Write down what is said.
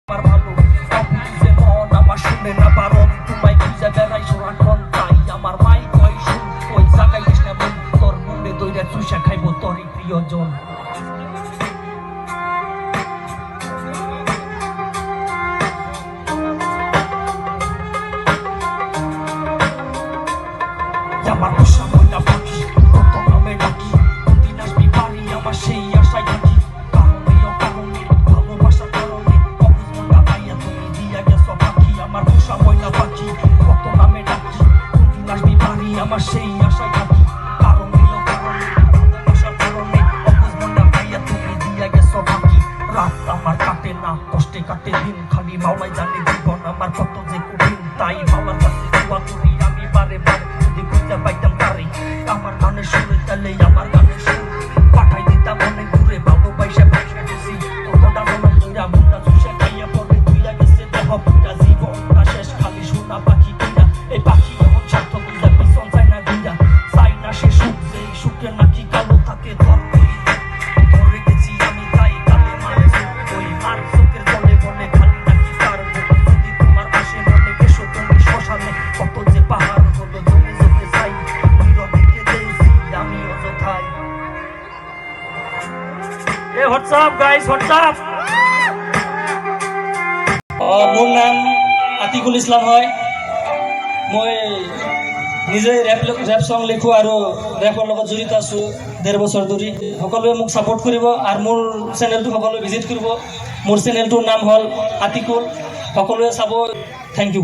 আমার ভালো যে মন আমার শুনে না বারণ তোমায় খুঁজে বেড়াই সারাক্ষণ তাই আমার মাই কয় শুন ওই জায়গায় গেছ না বোন তোর মুন্ডে দইরা চুষা খাইবো তোরই প্রিয়জন আমার পোষা ময়না পাখি কত নামে ডাকি দিন আসবি বাড়ি আমার সেই আশায় থাকি কারণে ভালোবাসার কারণে অবুঝমনটা পাইয়া তুমি দিয়া গেছ পাখি আমার পোষা ময়না পাখি কত নামে ডাকি দিন আসবি বাড়ি আমার সেই আশায় থাকি কারণে ভালোবাসার কারণে অবুঝমনটা পাইয়া তুমি দিয়া গেছ পাখি রাত আমার কাটে না কষ্টে কাটে দিন খালি মাওলাই জানে জীবন আমার কত যে কঠিন তাই মাওলার কাছে দোয়া করি আমি বারে বারে পাইতাম তারে আমার গানের সুরে তালে আমার গানের সুর পাঠাই দিতাম অনেক দূরে বাবু পয়সা গেছি কতটা মনে কইরা মুন্ডা চুষা খাইয়া পড়ে তুইরা গেছে দেহ পুরা জীবনটা শেষ খালি সোনা পাখি কিনা এই পাখি এমন স্বার্থ বুঝা পিছন চাই না ঘুরা চাই না সে সুখ যে সুখে নাকি কালো থাকে ধরে গেছি আমি তাই কালে মারছে ওই মার চোখের জলে বলে খালি নাকি তার যদি তোমার আসে মনে এসো তুমি শ্মশানে কত যে পাহাড় হলো জমে হোয়াটসঅ্যাপ গাইস হোয়াটসঅ্যাপ মোৰ নাম আতিকুল ইছলাম হয় মই নিজে ৰেপ সং লিখো আৰু ৰেপৰ লগত জড়িত আছো 1.5 বছৰ ধৰি সকলোৱে মোক সাপোৰ্ট কৰিব আৰু মোৰ চেনেলটো সকলোৱে ভিজিট কৰিব মোৰ চেনেলটোৰ নাম হ'ল আতিকুল সকলোৱে চাব থ্যাংক ইউ